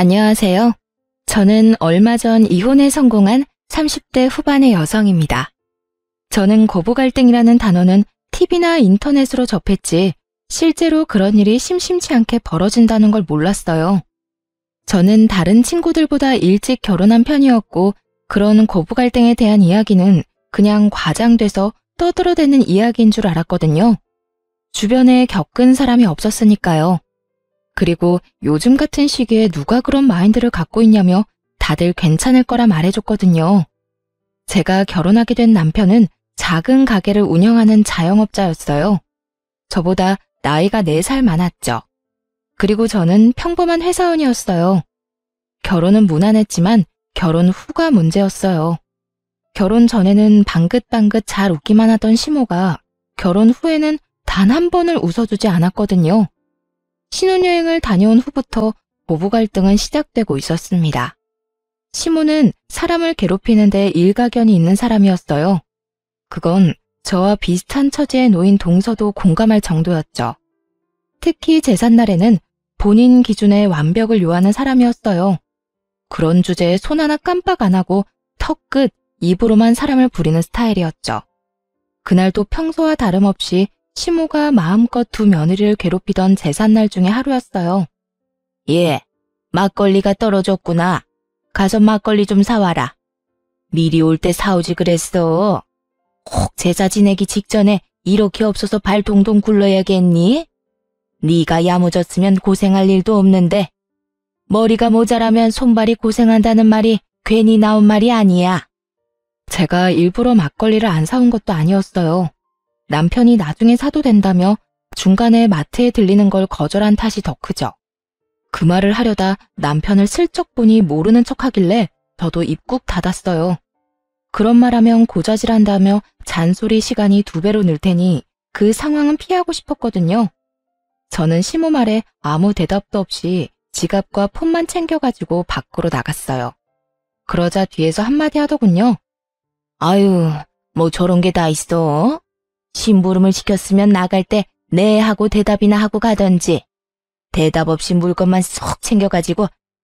안녕하세요. 저는 얼마 전 이혼에 성공한 30대 후반의 여성입니다. 저는 고부 갈등이라는 단어는 TV나 인터넷으로 접했지 실제로 그런 일이 심심치 않게 벌어진다는 걸 몰랐어요. 저는 다른 친구들보다 일찍 결혼한 편이었고 그런 고부 갈등에 대한 이야기는 그냥 과장돼서 떠들어대는 이야기인 줄 알았거든요. 주변에 겪은 사람이 없었으니까요. 그리고 요즘 같은 시기에 누가 그런 마인드를 갖고 있냐며 다들 괜찮을 거라 말해줬거든요. 제가 결혼하게 된 남편은 작은 가게를 운영하는 자영업자였어요. 저보다 나이가 4살 많았죠. 그리고 저는 평범한 회사원이었어요. 결혼은 무난했지만 결혼 후가 문제였어요. 결혼 전에는 방긋방긋 잘 웃기만 하던 시모가 결혼 후에는 단 한 번을 웃어주지 않았거든요. 신혼여행을 다녀온 후부터 고부 갈등은 시작되고 있었습니다. 시모는 사람을 괴롭히는데 일가견이 있는 사람이었어요. 그건 저와 비슷한 처지에 놓인 동서도 공감할 정도였죠. 특히 제삿날에는 본인 기준의 완벽을 요하는 사람이었어요. 그런 주제에 손 하나 깜빡 안 하고 턱끝, 입으로만 사람을 부리는 스타일이었죠. 그날도 평소와 다름없이 시모가 마음껏 두 며느리를 괴롭히던 제삿날 중에 하루였어요. 예, 막걸리가 떨어졌구나. 가서 막걸리 좀 사와라. 미리 올 때 사오지 그랬어. 혹 제사 지내기 직전에 이렇게 없어서 발 동동 굴러야겠니? 네가 야무졌으면 고생할 일도 없는데 머리가 모자라면 손발이 고생한다는 말이 괜히 나온 말이 아니야. 제가 일부러 막걸리를 안 사온 것도 아니었어요. 남편이 나중에 사도 된다며 중간에 마트에 들리는 걸 거절한 탓이 더 크죠. 그 말을 하려다 남편을 슬쩍 보니 모르는 척하길래 저도 입국 닫았어요. 그런 말하면 고자질한다며 잔소리 시간이 2배로 늘 테니 그 상황은 피하고 싶었거든요. 저는 시모 말에 아무 대답도 없이 지갑과 폰만 챙겨가지고 밖으로 나갔어요. 그러자 뒤에서 한마디 하더군요. 아유, 뭐 저런 게 다 있어? 심부름을 시켰으면 나갈 때 네 하고 대답이나 하고 가던지. 대답 없이 물건만 쏙 챙겨가지고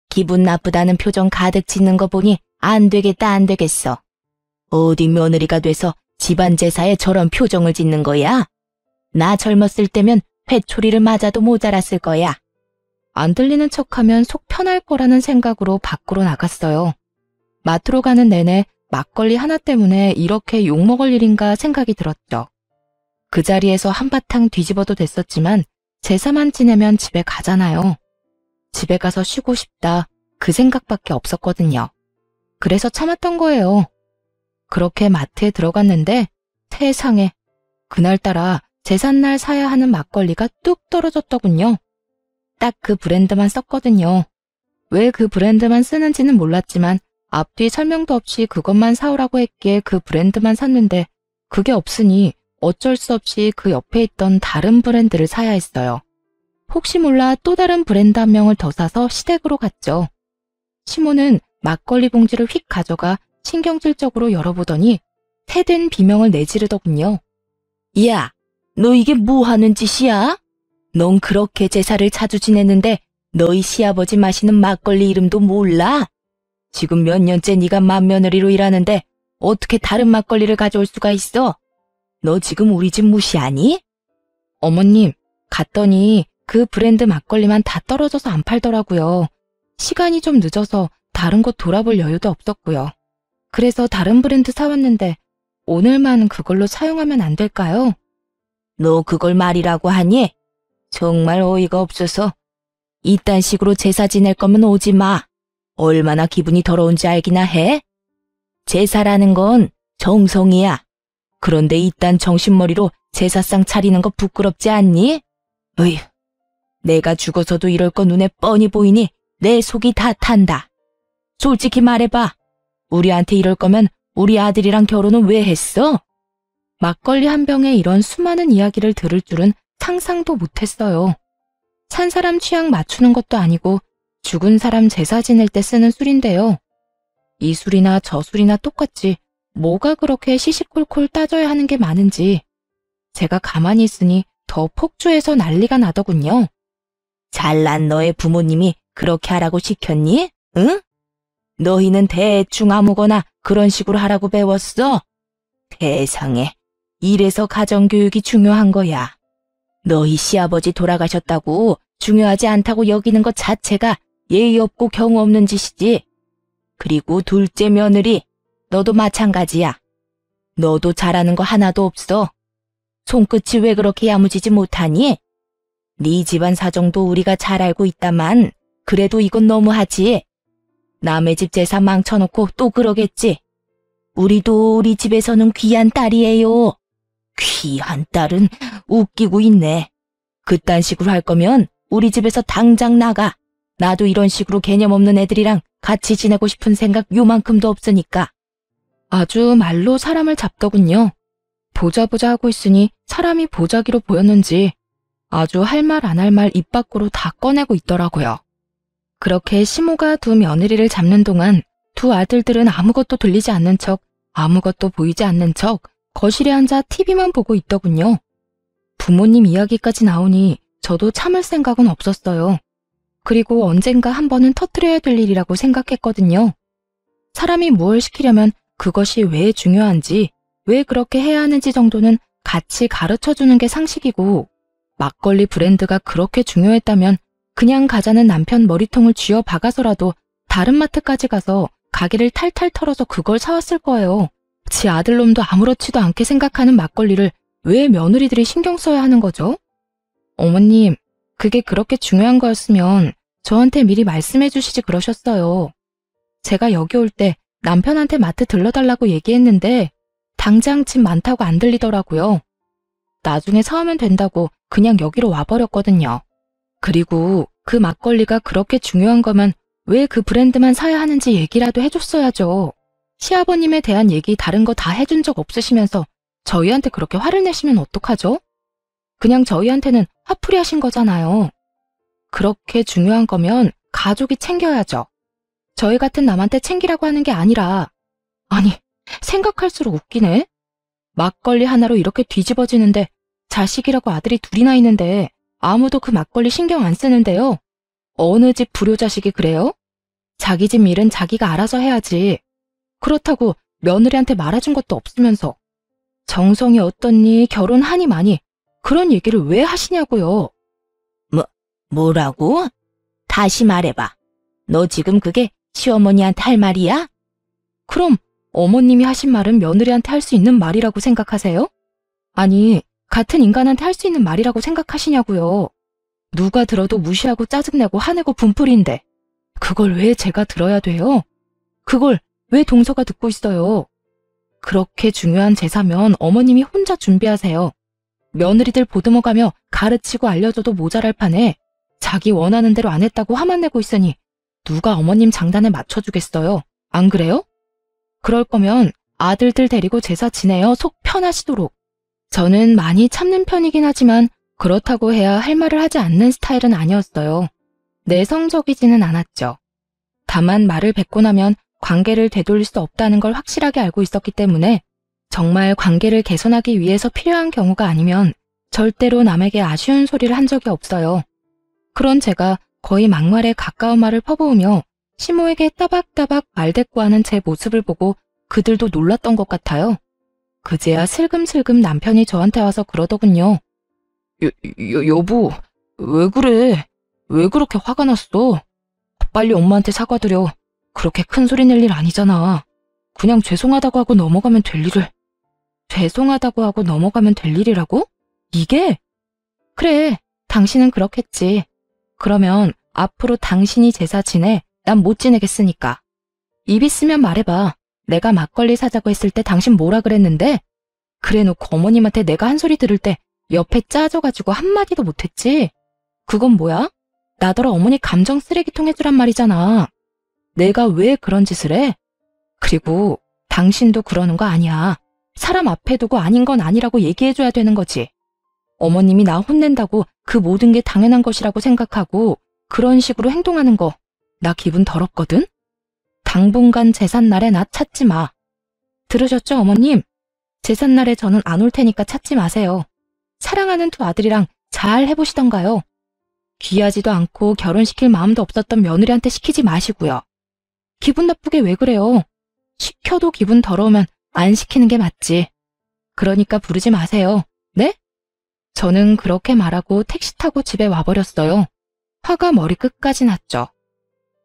기분 나쁘다는 표정 가득 짓는 거 보니 안 되겠다 안 되겠어. 어디 며느리가 돼서 집안 제사에 저런 표정을 짓는 거야? 나 젊었을 때면 회초리를 맞아도 모자랐을 거야. 안 들리는 척하면 속 편할 거라는 생각으로 밖으로 나갔어요. 마트로 가는 내내 막걸리 하나 때문에 이렇게 욕먹을 일인가 생각이 들었죠. 그 자리에서 한바탕 뒤집어도 됐었지만 제사만 지내면 집에 가잖아요. 집에 가서 쉬고 싶다 그 생각밖에 없었거든요. 그래서 참았던 거예요. 그렇게 마트에 들어갔는데 세상에 그날따라 제삿날 사야 하는 막걸리가 뚝 떨어졌더군요. 딱 그 브랜드만 썼거든요. 왜 그 브랜드만 쓰는지는 몰랐지만 앞뒤 설명도 없이 그것만 사오라고 했기에 그 브랜드만 샀는데 그게 없으니 어쩔 수 없이 그 옆에 있던 다른 브랜드를 사야 했어요. 혹시 몰라 또 다른 브랜드 한 명을 더 사서 시댁으로 갔죠. 시모는 막걸리 봉지를 휙 가져가 신경질적으로 열어보더니 새된 비명을 내지르더군요. 야, 너 이게 뭐 하는 짓이야? 넌 그렇게 제사를 자주 지냈는데 너희 시아버지 마시는 막걸리 이름도 몰라? 지금 몇 년째 네가 맏며느리로 일하는데 어떻게 다른 막걸리를 가져올 수가 있어? 너 지금 우리 집 무시하니? 어머님, 갔더니 그 브랜드 막걸리만 다 떨어져서 안 팔더라고요. 시간이 좀 늦어서 다른 곳 돌아볼 여유도 없었고요. 그래서 다른 브랜드 사왔는데 오늘만 그걸로 사용하면 안 될까요? 너 그걸 말이라고 하니? 정말 어이가 없어서. 이딴 식으로 제사 지낼 거면 오지 마. 얼마나 기분이 더러운지 알기나 해? 제사라는 건 정성이야. 그런데 이딴 정신머리로 제사상 차리는 거 부끄럽지 않니? 으휴, 내가 죽어서도 이럴 거 눈에 뻔히 보이니 내 속이 다 탄다. 솔직히 말해봐. 우리한테 이럴 거면 우리 아들이랑 결혼은 왜 했어? 막걸리 한 병에 이런 수많은 이야기를 들을 줄은 상상도 못했어요. 산 사람 취향 맞추는 것도 아니고 죽은 사람 제사 지낼 때 쓰는 술인데요. 이 술이나 저 술이나 똑같지 뭐가 그렇게 시시콜콜 따져야 하는 게 많은지 제가 가만히 있으니 더 폭주해서 난리가 나더군요. 잘난 너의 부모님이 그렇게 하라고 시켰니? 응? 너희는 대충 아무거나 그런 식으로 하라고 배웠어? 세상에, 이래서 가정교육이 중요한 거야. 너희 시아버지 돌아가셨다고 중요하지 않다고 여기는 것 자체가 예의 없고 경우 없는 짓이지. 그리고 둘째 며느리, 너도 마찬가지야. 너도 잘하는 거 하나도 없어. 손끝이 왜 그렇게 야무지지 못하니? 네 집안 사정도 우리가 잘 알고 있다만 그래도 이건 너무하지. 남의 집 재산 망쳐놓고 또 그러겠지. 우리도 우리 집에서는 귀한 딸이에요. 귀한 딸은 웃기고 있네. 그딴 식으로 할 거면 우리 집에서 당장 나가. 나도 이런 식으로 개념 없는 애들이랑 같이 지내고 싶은 생각 요만큼도 없으니까. 아주 말로 사람을 잡더군요. 보자 하고 있으니 사람이 보자기로 보였는지 아주 할 말 안 할 말 입 밖으로 다 꺼내고 있더라고요. 그렇게 시모가 두 며느리를 잡는 동안 두 아들들은 아무것도 들리지 않는 척, 아무것도 보이지 않는 척 거실에 앉아 TV만 보고 있더군요. 부모님 이야기까지 나오니 저도 참을 생각은 없었어요. 그리고 언젠가 한 번은 터뜨려야 될 일이라고 생각했거든요. 사람이 무엇을 시키려면 그것이 왜 중요한지, 왜 그렇게 해야 하는지 정도는 같이 가르쳐주는 게 상식이고, 막걸리 브랜드가 그렇게 중요했다면 그냥 가자는 남편 머리통을 쥐어 박아서라도 다른 마트까지 가서 가게를 탈탈 털어서 그걸 사왔을 거예요. 지 아들놈도 아무렇지도 않게 생각하는 막걸리를 왜 며느리들이 신경 써야 하는 거죠? 어머님, 그게 그렇게 중요한 거였으면 저한테 미리 말씀해 주시지 그러셨어요. 제가 여기 올 때 남편한테 마트 들러달라고 얘기했는데 당장 집 많다고 안 들리더라고요. 나중에 사오면 된다고 그냥 여기로 와버렸거든요. 그리고 그 막걸리가 그렇게 중요한 거면 왜 그 브랜드만 사야 하는지 얘기라도 해줬어야죠. 시아버님에 대한 얘기 다른 거 다 해준 적 없으시면서 저희한테 그렇게 화를 내시면 어떡하죠? 그냥 저희한테는 화풀이 하신 거잖아요. 그렇게 중요한 거면 가족이 챙겨야죠. 저희 같은 남한테 챙기라고 하는 게 아니라, 아니, 생각할수록 웃기네. 막걸리 하나로 이렇게 뒤집어지는데 자식이라고 아들이 둘이나 있는데 아무도 그 막걸리 신경 안 쓰는데요. 어느 집 불효자식이 그래요? 자기 집 일은 자기가 알아서 해야지. 그렇다고 며느리한테 말아준 것도 없으면서 정성이 어떻니, 결혼하니 마니 그런 얘기를 왜 하시냐고요. 뭐라고? 다시 말해봐. 너 지금 그게 시어머니한테 할 말이야? 그럼 어머님이 하신 말은 며느리한테 할 수 있는 말이라고 생각하세요? 아니, 같은 인간한테 할 수 있는 말이라고 생각하시냐고요. 누가 들어도 무시하고 짜증내고 화내고 분풀인데 그걸 왜 제가 들어야 돼요? 그걸 왜 동서가 듣고 있어요? 그렇게 중요한 제사면 어머님이 혼자 준비하세요. 며느리들 보듬어가며 가르치고 알려줘도 모자랄 판에 자기 원하는 대로 안 했다고 화만 내고 있으니 누가 어머님 장단에 맞춰주겠어요? 안 그래요? 그럴 거면 아들들 데리고 제사 지내요. 속 편하시도록. 저는 많이 참는 편이긴 하지만 그렇다고 해야 할 말을 하지 않는 스타일은 아니었어요. 내성적이지는 않았죠. 다만 말을 뱉고 나면 관계를 되돌릴 수 없다는 걸 확실하게 알고 있었기 때문에 정말 관계를 개선하기 위해서 필요한 경우가 아니면 절대로 남에게 아쉬운 소리를 한 적이 없어요. 그런 제가 거의 막말에 가까운 말을 퍼부으며 시모에게 따박따박 말대꾸하는 제 모습을 보고 그들도 놀랐던 것 같아요. 그제야 슬금슬금 남편이 저한테 와서 그러더군요. 여보, 왜 그래? 왜 그렇게 화가 났어? 빨리 엄마한테 사과드려. 그렇게 큰 소리 낼 일 아니잖아. 그냥 죄송하다고 하고 넘어가면 될 일을. 죄송하다고 하고 넘어가면 될 일이라고? 이게? 그래, 당신은 그렇겠지. 그러면 앞으로 당신이 제사 지내, 난 못 지내겠으니까. 입 있으면 말해봐. 내가 막걸리 사자고 했을 때 당신 뭐라 그랬는데? 그래놓고 어머님한테 내가 한 소리 들을 때 옆에 짜져가지고 한마디도 못했지? 그건 뭐야? 나더러 어머니 감정 쓰레기통 해주란 말이잖아. 내가 왜 그런 짓을 해? 그리고 당신도 그러는 거 아니야. 사람 앞에 두고 아닌 건 아니라고 얘기해줘야 되는 거지. 어머님이 나 혼낸다고 그 모든 게 당연한 것이라고 생각하고 그런 식으로 행동하는 거 나 기분 더럽거든? 당분간 제삿날에 나 찾지 마. 들으셨죠, 어머님? 제삿날에 저는 안 올 테니까 찾지 마세요. 사랑하는 두 아들이랑 잘 해보시던가요. 귀하지도 않고 결혼시킬 마음도 없었던 며느리한테 시키지 마시고요. 기분 나쁘게 왜 그래요? 시켜도 기분 더러우면 안 시키는 게 맞지. 그러니까 부르지 마세요. 네? 저는 그렇게 말하고 택시 타고 집에 와버렸어요. 화가 머리끝까지 났죠.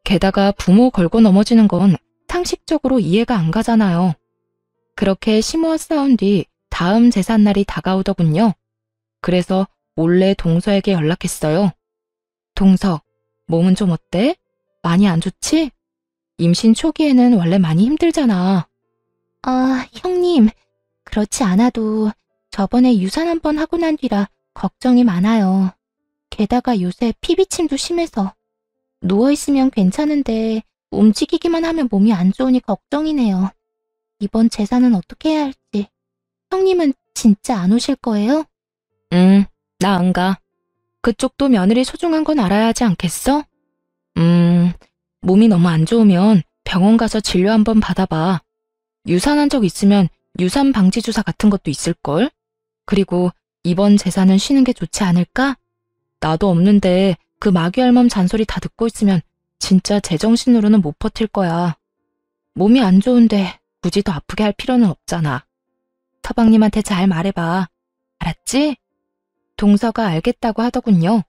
게다가 부모 걸고 넘어지는 건 상식적으로 이해가 안 가잖아요. 그렇게 시모와 싸운 뒤 다음 제삿날이 다가오더군요. 그래서 몰래 동서에게 연락했어요. 동서, 몸은 좀 어때? 많이 안 좋지? 임신 초기에는 원래 많이 힘들잖아. 아, 형님, 그렇지 않아도 저번에 유산 한 번 하고 난 뒤라 걱정이 많아요. 게다가 요새 피비침도 심해서 누워있으면 괜찮은데 움직이기만 하면 몸이 안 좋으니 걱정이네요. 이번 제사는 어떻게 해야 할지. 형님은 진짜 안 오실 거예요? 나 안 가. 그쪽도 며느리 소중한 건 알아야 하지 않겠어? 몸이 너무 안 좋으면 병원 가서 진료 한번 받아봐. 유산한 적 있으면 유산 방지 주사 같은 것도 있을걸? 그리고 이번 제사는 쉬는 게 좋지 않을까? 나도 없는데 그 마귀 할멈 잔소리 다 듣고 있으면 진짜 제정신으로는 못 버틸 거야. 몸이 안 좋은데 굳이 더 아프게 할 필요는 없잖아. 서방님한테 잘 말해봐. 알았지? 동서가 알겠다고 하더군요.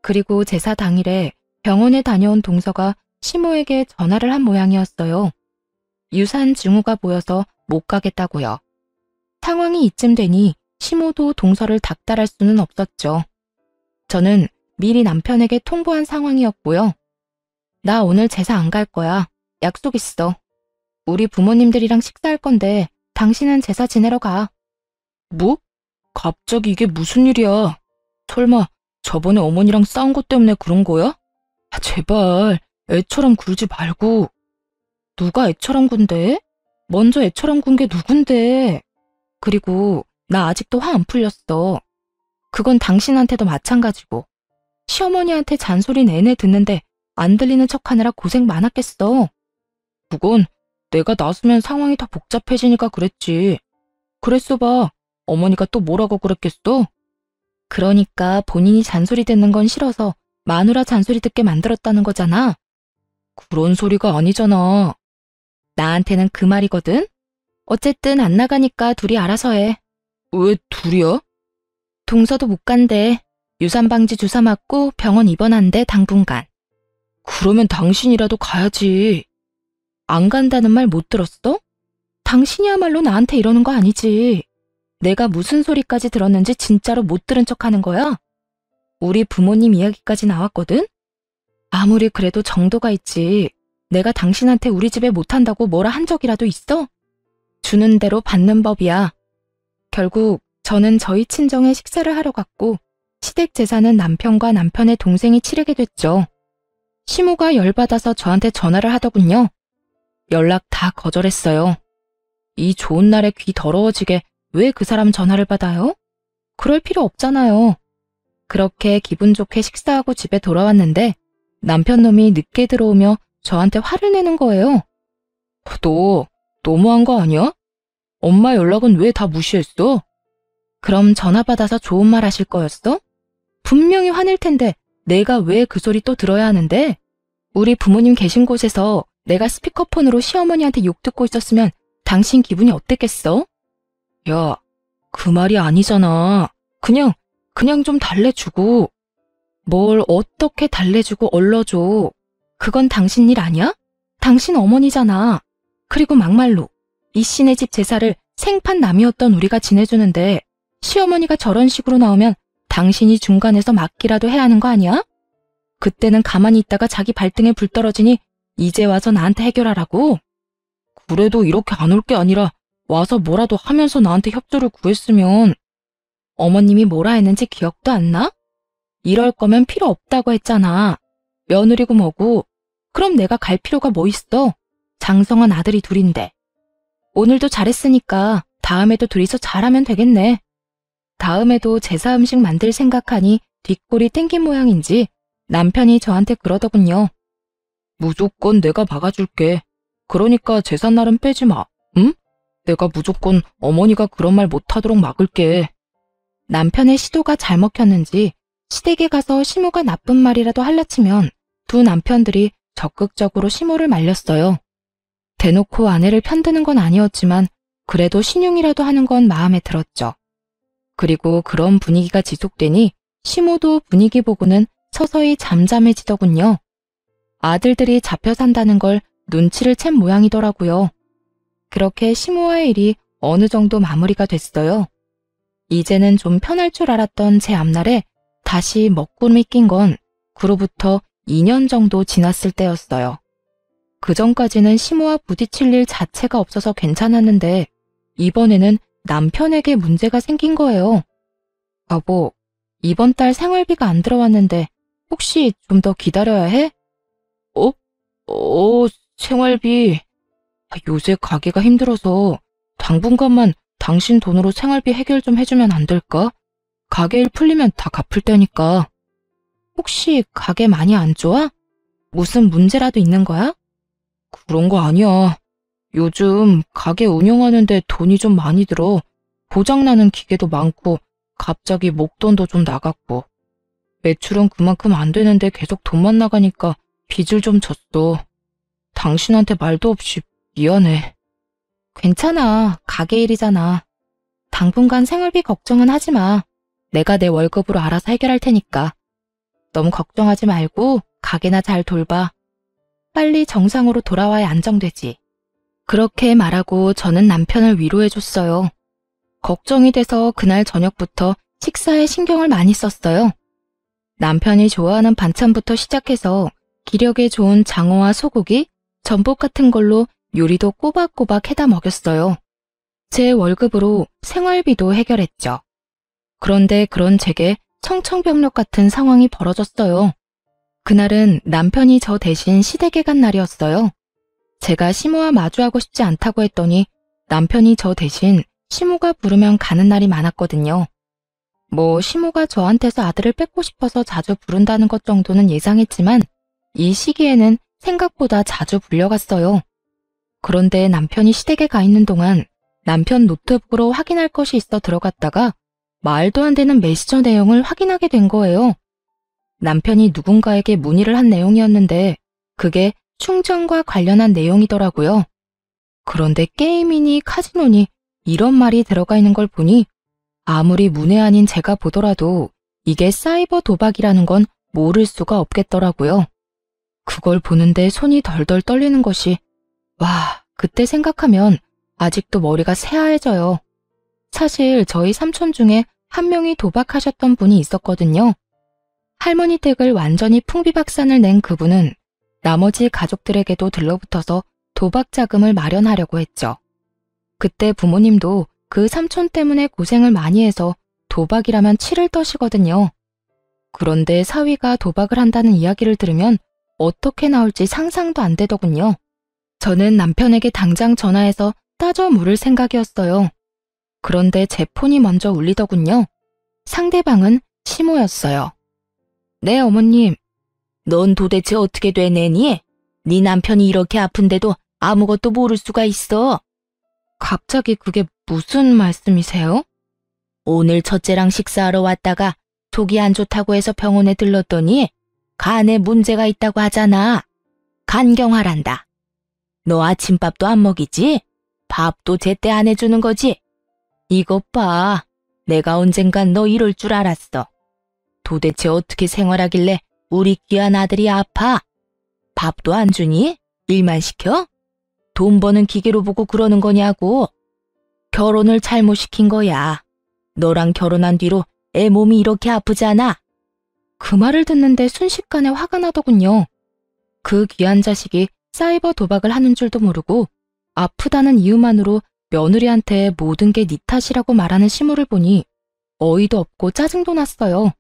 그리고 제사 당일에 병원에 다녀온 동서가 시모에게 전화를 한 모양이었어요. 유산 징후가 보여서 못 가겠다고요. 상황이 이쯤 되니 시모도 동서를 닥달할 수는 없었죠. 저는 미리 남편에게 통보한 상황이었고요. 나 오늘 제사 안 갈 거야. 약속 있어. 우리 부모님들이랑 식사할 건데 당신은 제사 지내러 가. 뭐? 갑자기 이게 무슨 일이야? 설마 저번에 어머니랑 싸운 것 때문에 그런 거야? 아, 제발 애처럼 굴지 말고. 누가 애처럼 군대? 먼저 애처럼 군 게 누군데? 그리고 나 아직도 화 안 풀렸어. 그건 당신한테도 마찬가지고. 시어머니한테 잔소리 내내 듣는데 안 들리는 척하느라 고생 많았겠어. 그건 내가 나서면 상황이 더 복잡해지니까 그랬지. 그랬어 봐. 어머니가 또 뭐라고 그랬겠어? 그러니까 본인이 잔소리 듣는 건 싫어서 마누라 잔소리 듣게 만들었다는 거잖아. 그런 소리가 아니잖아. 나한테는 그 말이거든? 어쨌든 안 나가니까 둘이 알아서 해. 왜 둘이야? 동서도 못 간대. 유산방지 주사 맞고 병원 입원한대 당분간. 그러면 당신이라도 가야지. 안 간다는 말 못 들었어? 당신이야말로 나한테 이러는 거 아니지. 내가 무슨 소리까지 들었는지 진짜로 못 들은 척하는 거야? 우리 부모님 이야기까지 나왔거든? 아무리 그래도 정도가 있지. 내가 당신한테 우리 집에 못한다고 뭐라 한 적이라도 있어? 주는 대로 받는 법이야. 결국 저는 저희 친정에 식사를 하러 갔고 시댁 제사는 남편과 남편의 동생이 치르게 됐죠. 시모가 열받아서 저한테 전화를 하더군요. 연락 다 거절했어요. 이 좋은 날에 귀 더러워지게 왜 그 사람 전화를 받아요? 그럴 필요 없잖아요. 그렇게 기분 좋게 식사하고 집에 돌아왔는데 남편 놈이 늦게 들어오며 저한테 화를 내는 거예요. 너 너무한 거 아니야? 엄마 연락은 왜 다 무시했어? 그럼 전화 받아서 좋은 말 하실 거였어? 분명히 화낼 텐데 내가 왜 그 소리 또 들어야 하는데? 우리 부모님 계신 곳에서 내가 스피커폰으로 시어머니한테 욕 듣고 있었으면 당신 기분이 어땠겠어? 야, 그 말이 아니잖아. 그냥 좀 달래주고. 뭘 어떻게 달래주고 얼러줘. 그건 당신 일 아니야? 당신 어머니잖아. 그리고 막말로 이 씨네 집 제사를 생판 남이었던 우리가 지내주는데 시어머니가 저런 식으로 나오면 당신이 중간에서 막기라도 해야 하는 거 아니야? 그때는 가만히 있다가 자기 발등에 불 떨어지니 이제 와서 나한테 해결하라고? 그래도 이렇게 안 올 게 아니라 와서 뭐라도 하면서 나한테 협조를 구했으면. 어머님이 뭐라 했는지 기억도 안 나? 이럴 거면 필요 없다고 했잖아. 며느리고 뭐고. 그럼 내가 갈 필요가 뭐 있어? 장성한 아들이 둘인데. 오늘도 잘했으니까 다음에도 둘이서 잘하면 되겠네. 다음에도 제사 음식 만들 생각하니 뒷골이 땡긴 모양인지 남편이 저한테 그러더군요. 무조건 내가 막아줄게. 그러니까 제삿날은 빼지 마. 응? 내가 무조건 어머니가 그런 말 못하도록 막을게. 남편의 시도가 잘 먹혔는지 시댁에 가서 시모가 나쁜 말이라도 할라치면 두 남편들이 적극적으로 시모를 말렸어요. 대놓고 아내를 편드는 건 아니었지만 그래도 신용이라도 하는 건 마음에 들었죠. 그리고 그런 분위기가 지속되니 시모도 분위기 보고는 서서히 잠잠해지더군요. 아들들이 잡혀 산다는 걸 눈치를 챈 모양이더라고요. 그렇게 시모와의 일이 어느 정도 마무리가 됐어요. 이제는 좀 편할 줄 알았던 제 앞날에 다시 먹구름이 낀 건 그로부터 2년 정도 지났을 때였어요. 그 전까지는 시모와 부딪힐 일 자체가 없어서 괜찮았는데 이번에는 남편에게 문제가 생긴 거예요. 여보, 이번 달 생활비가 안 들어왔는데 혹시 좀 더 기다려야 해? 생활비. 요새 가게가 힘들어서 당분간만 당신 돈으로 생활비 해결 좀 해주면 안 될까? 가게 일 풀리면 다 갚을 테니까. 혹시 가게 많이 안 좋아? 무슨 문제라도 있는 거야? 그런 거 아니야. 요즘 가게 운영하는데 돈이 좀 많이 들어. 고장나는 기계도 많고 갑자기 목돈도 좀 나갔고. 매출은 그만큼 안 되는데 계속 돈만 나가니까 빚을 좀 졌어. 당신한테 말도 없이 미안해. 괜찮아. 가게 일이잖아. 당분간 생활비 걱정은 하지 마. 내가 내 월급으로 알아서 해결할 테니까. 너무 걱정하지 말고 가게나 잘 돌봐. 빨리 정상으로 돌아와야 안정되지. 그렇게 말하고 저는 남편을 위로해줬어요. 걱정이 돼서 그날 저녁부터 식사에 신경을 많이 썼어요. 남편이 좋아하는 반찬부터 시작해서 기력에 좋은 장어와 소고기, 전복 같은 걸로 요리도 꼬박꼬박 해다 먹였어요. 제 월급으로 생활비도 해결했죠. 그런데 그런 제게 청천벽력 같은 상황이 벌어졌어요. 그날은 남편이 저 대신 시댁에 간 날이었어요. 제가 시모와 마주하고 싶지 않다고 했더니 남편이 저 대신 시모가 부르면 가는 날이 많았거든요. 시모가 저한테서 아들을 뺏고 싶어서 자주 부른다는 것 정도는 예상했지만 이 시기에는 생각보다 자주 불려갔어요. 그런데 남편이 시댁에 가 있는 동안 남편 노트북으로 확인할 것이 있어 들어갔다가 말도 안 되는 메시저 내용을 확인하게 된 거예요. 남편이 누군가에게 문의를 한 내용이었는데 그게 충전과 관련한 내용이더라고요. 그런데 게임이니 카지노니 이런 말이 들어가 있는 걸 보니 아무리 문외한인 제가 보더라도 이게 사이버 도박이라는 건 모를 수가 없겠더라고요. 그걸 보는데 손이 덜덜 떨리는 것이 그때 생각하면 아직도 머리가 새하얘져요. 사실 저희 삼촌 중에 한 명이 도박하셨던 분이 있었거든요. 할머니 댁을 완전히 풍비박산을 낸 그분은 나머지 가족들에게도 들러붙어서 도박 자금을 마련하려고 했죠. 그때 부모님도 그 삼촌 때문에 고생을 많이 해서 도박이라면 치를 떠시거든요. 그런데 사위가 도박을 한다는 이야기를 들으면 어떻게 나올지 상상도 안 되더군요. 저는 남편에게 당장 전화해서 따져 물을 생각이었어요. 그런데 제 폰이 먼저 울리더군요. 상대방은 시모였어요. 네, 어머님. 넌 도대체 어떻게 되내니? 네 남편이 이렇게 아픈데도 아무것도 모를 수가 있어. 갑자기 그게 무슨 말씀이세요? 오늘 첫째랑 식사하러 왔다가 속이 안 좋다고 해서 병원에 들렀더니 간에 문제가 있다고 하잖아. 간경화란다. 너 아침밥도 안 먹이지? 밥도 제때 안 해주는 거지? 이것 봐. 내가 언젠간 너 이럴 줄 알았어. 도대체 어떻게 생활하길래 우리 귀한 아들이 아파? 밥도 안 주니? 일만 시켜? 돈 버는 기계로 보고 그러는 거냐고. 결혼을 잘못 시킨 거야. 너랑 결혼한 뒤로 애 몸이 이렇게 아프잖아. 그 말을 듣는데 순식간에 화가 나더군요. 그 귀한 자식이 사이버 도박을 하는 줄도 모르고 아프다는 이유만으로 며느리한테 모든 게 네 탓이라고 말하는 시모를 보니 어이도 없고 짜증도 났어요.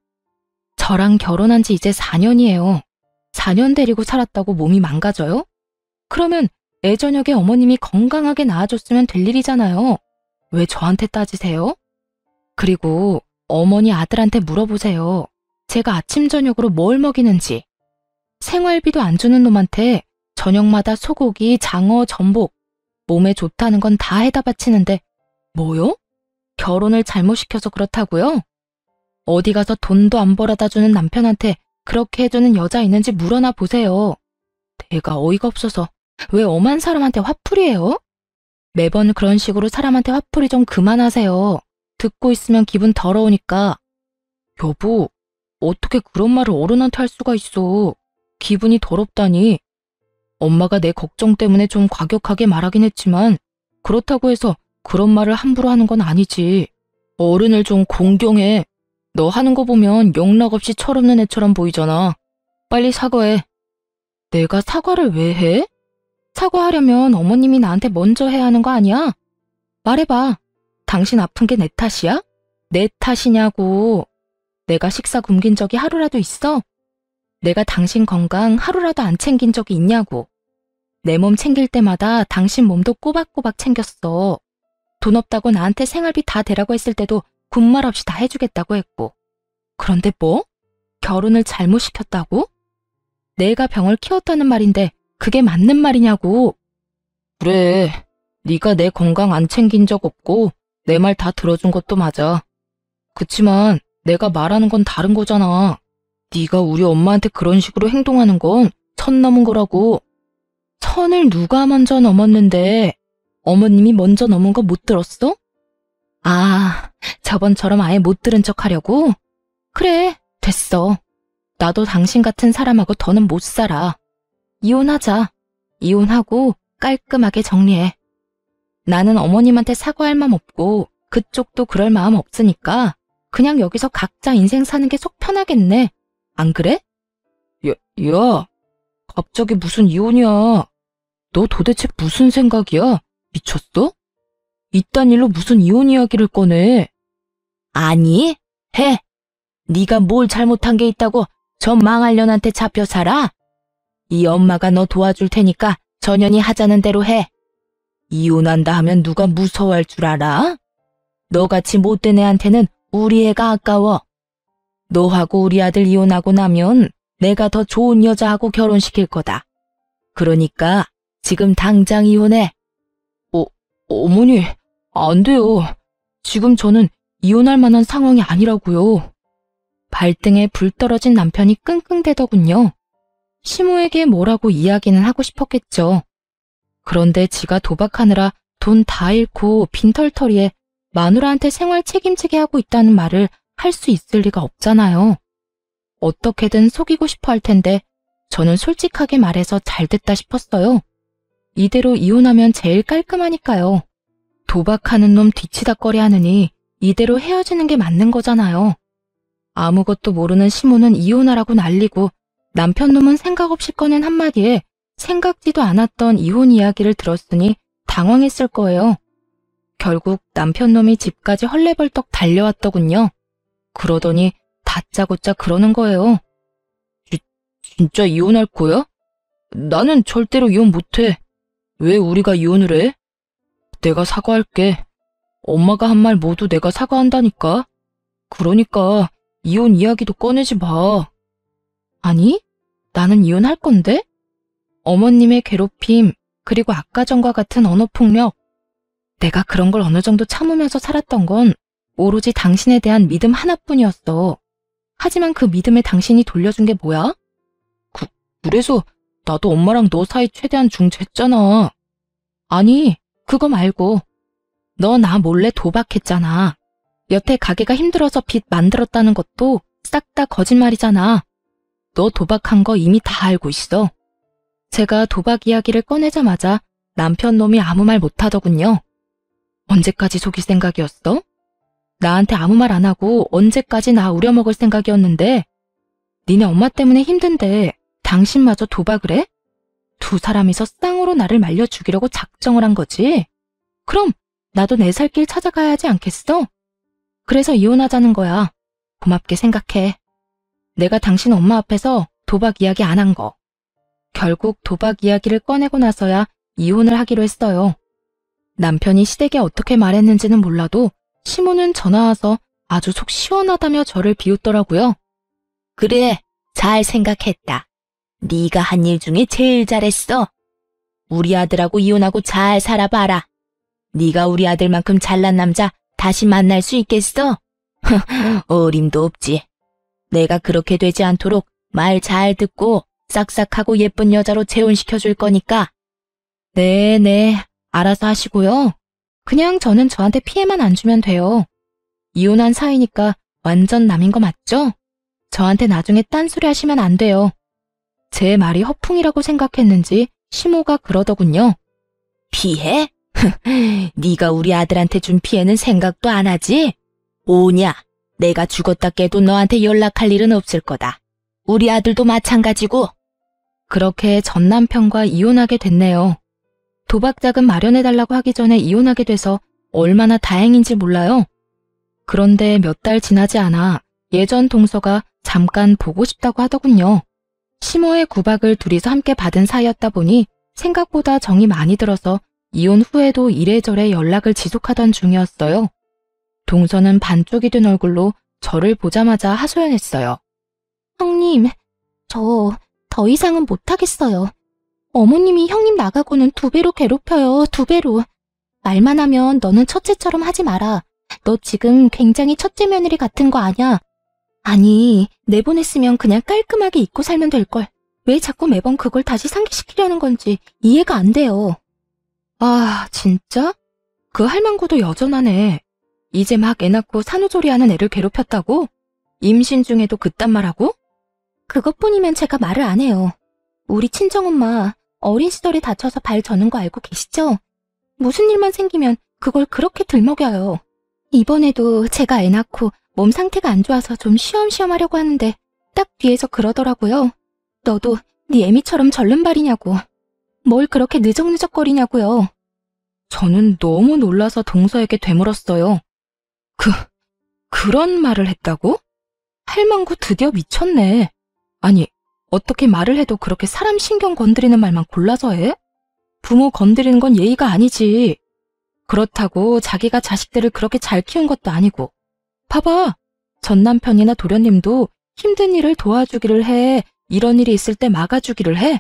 저랑 결혼한 지 이제 4년이에요. 4년 데리고 살았다고 몸이 망가져요? 그러면 애저녁에 어머님이 건강하게 나아졌으면 될 일이잖아요. 왜 저한테 따지세요? 그리고 어머니 아들한테 물어보세요. 제가 아침 저녁으로 뭘 먹이는지. 생활비도 안 주는 놈한테 저녁마다 소고기, 장어, 전복, 몸에 좋다는 건 다 해다 바치는데 뭐요? 결혼을 잘못 시켜서 그렇다고요? 어디 가서 돈도 안 벌어다 주는 남편한테 그렇게 해주는 여자 있는지 물어나 보세요. 내가 어이가 없어서 왜 엄한 사람한테 화풀이해요? 매번 그런 식으로 사람한테 화풀이 좀 그만하세요. 듣고 있으면 기분 더러우니까. 여보, 어떻게 그런 말을 어른한테 할 수가 있어. 기분이 더럽다니. 엄마가 내 걱정 때문에 좀 과격하게 말하긴 했지만 그렇다고 해서 그런 말을 함부로 하는 건 아니지. 어른을 좀 공경해. 너 하는 거 보면 영락없이 철없는 애처럼 보이잖아. 빨리 사과해. 내가 사과를 왜 해? 사과하려면 어머님이 나한테 먼저 해야 하는 거 아니야? 말해봐. 당신 아픈 게 내 탓이야? 내 탓이냐고. 내가 식사 굶긴 적이 하루라도 있어? 내가 당신 건강 하루라도 안 챙긴 적이 있냐고. 내 몸 챙길 때마다 당신 몸도 꼬박꼬박 챙겼어. 돈 없다고 나한테 생활비 다 대라고 했을 때도 군말 없이 다 해주겠다고 했고. 그런데 뭐? 결혼을 잘못 시켰다고? 내가 병을 키웠다는 말인데 그게 맞는 말이냐고. 그래, 네가 내 건강 안 챙긴 적 없고 내 말 다 들어준 것도 맞아. 그치만 내가 말하는 건 다른 거잖아. 네가 우리 엄마한테 그런 식으로 행동하는 건 선 넘은 거라고. 선을 누가 먼저 넘었는데 어머님이 먼저 넘은 거 못 들었어? 아, 저번처럼 아예 못 들은 척 하려고? 그래, 됐어. 나도 당신 같은 사람하고 더는 못 살아. 이혼하자. 이혼하고 깔끔하게 정리해. 나는 어머님한테 사과할 마음 없고 그쪽도 그럴 마음 없으니까 그냥 여기서 각자 인생 사는 게 속 편하겠네. 안 그래? 야, 갑자기 무슨 이혼이야. 너 도대체 무슨 생각이야? 미쳤어? 이딴 일로 무슨 이혼 이야기를 꺼내? 아니, 해. 네가 뭘 잘못한 게 있다고 저 망할 년한테 잡혀 살아? 이 엄마가 너 도와줄 테니까 전연이 하자는 대로 해. 이혼한다 하면 누가 무서워할 줄 알아? 너같이 못된 애한테는 우리 애가 아까워. 너하고 우리 아들 이혼하고 나면 내가 더 좋은 여자하고 결혼시킬 거다. 그러니까 지금 당장 이혼해. 어머니, 안 돼요. 지금 저는 이혼할 만한 상황이 아니라고요. 발등에 불 떨어진 남편이 끙끙대더군요. 시모에게 뭐라고 이야기는 하고 싶었겠죠. 그런데 지가 도박하느라 돈 다 잃고 빈털터리에 마누라한테 생활 책임지게 하고 있다는 말을 할 수 있을 리가 없잖아요. 어떻게든 속이고 싶어 할 텐데 저는 솔직하게 말해서 잘 됐다 싶었어요. 이대로 이혼하면 제일 깔끔하니까요. 도박하는 놈 뒤치다꺼리 하느니 이대로 헤어지는 게 맞는 거잖아요. 아무것도 모르는 시모는 이혼하라고 난리고 남편 놈은 생각 없이 꺼낸 한마디에 생각지도 않았던 이혼 이야기를 들었으니 당황했을 거예요. 결국 남편 놈이 집까지 헐레벌떡 달려왔더군요. 그러더니 다짜고짜 그러는 거예요. 진짜 이혼할 거야? 나는 절대로 이혼 못해. 왜 우리가 이혼을 해? 내가 사과할게. 엄마가 한 말 모두 내가 사과한다니까. 그러니까 이혼 이야기도 꺼내지 마. 아니, 나는 이혼할 건데? 어머님의 괴롭힘, 그리고 아까 전과 같은 언어폭력. 내가 그런 걸 어느 정도 참으면서 살았던 건 오로지 당신에 대한 믿음 하나뿐이었어. 하지만 그 믿음에 당신이 돌려준 게 뭐야? 그래서 나도 엄마랑 너 사이 최대한 중재했잖아. 아니, 그거 말고 너 나 몰래 도박했잖아. 여태 가게가 힘들어서 빚 만들었다는 것도 싹 다 거짓말이잖아. 너 도박한 거 이미 다 알고 있어. 제가 도박 이야기를 꺼내자마자 남편 놈이 아무 말 못하더군요. 언제까지 속일 생각이었어? 나한테 아무 말 안 하고 언제까지 나 우려먹을 생각이었는데 니네 엄마 때문에 힘든데 당신마저 도박을 해? 두 사람이서 쌍으로 나를 말려 죽이려고 작정을 한 거지? 그럼 나도 내 살 길 찾아가야 하지 않겠어? 그래서 이혼하자는 거야. 고맙게 생각해. 내가 당신 엄마 앞에서 도박 이야기 안 한 거. 결국 도박 이야기를 꺼내고 나서야 이혼을 하기로 했어요. 남편이 시댁에 어떻게 말했는지는 몰라도 시모는 전화 와서 아주 속 시원하다며 저를 비웃더라고요. 그래, 잘 생각했다. 네가 한 일 중에 제일 잘했어. 우리 아들하고 이혼하고 잘 살아봐라. 네가 우리 아들만큼 잘난 남자 다시 만날 수 있겠어? 어림도 없지. 내가 그렇게 되지 않도록 말 잘 듣고 싹싹하고 예쁜 여자로 재혼시켜줄 거니까. 네, 알아서 하시고요. 그냥 저는 저한테 피해만 안 주면 돼요. 이혼한 사이니까 완전 남인 거 맞죠? 저한테 나중에 딴소리 하시면 안 돼요. 제 말이 허풍이라고 생각했는지 시모가 그러더군요. 피해? 네가 우리 아들한테 준 피해는 생각도 안 하지? 오냐, 내가 죽었다 깨도 너한테 연락할 일은 없을 거다. 우리 아들도 마찬가지고. 그렇게 전 남편과 이혼하게 됐네요. 도박 자금 마련해달라고 하기 전에 이혼하게 돼서 얼마나 다행인지 몰라요. 그런데 몇 달 지나지 않아 예전 동서가 잠깐 보고 싶다고 하더군요. 시모의 구박을 둘이서 함께 받은 사이였다 보니 생각보다 정이 많이 들어서 이혼 후에도 이래저래 연락을 지속하던 중이었어요. 동서는 반쪽이 된 얼굴로 저를 보자마자 하소연했어요. 형님, 저 더 이상은 못하겠어요. 어머님이 형님 나가고는 2배로 괴롭혀요, 2배로. 말만 하면 너는 첫째처럼 하지 마라. 너 지금 굉장히 첫째 며느리 같은 거 아냐? 아니, 내보냈으면 그냥 깔끔하게 잊고 살면 될걸. 왜 자꾸 매번 그걸 다시 상기시키려는 건지 이해가 안 돼요. 아, 진짜? 그 할망구도 여전하네. 이제 막 애 낳고 산후조리하는 애를 괴롭혔다고? 임신 중에도 그딴 말하고? 그것뿐이면 제가 말을 안 해요. 우리 친정엄마 어린 시절에 다쳐서 발 저는 거 알고 계시죠? 무슨 일만 생기면 그걸 그렇게 들먹여요. 이번에도 제가 애 낳고 몸 상태가 안 좋아서 좀 쉬엄쉬엄 하려고 하는데 딱 뒤에서 그러더라고요. 너도 네 애미처럼 절름발이냐고. 뭘 그렇게 느적느적거리냐고요. 저는 너무 놀라서 동서에게 되물었어요. 그런 말을 했다고? 할망구 드디어 미쳤네. 아니, 어떻게 말을 해도 그렇게 사람 신경 건드리는 말만 골라서 해? 부모 건드리는 건 예의가 아니지. 그렇다고 자기가 자식들을 그렇게 잘 키운 것도 아니고. 봐봐, 전 남편이나 도련님도 힘든 일을 도와주기를 해. 이런 일이 있을 때 막아주기를 해.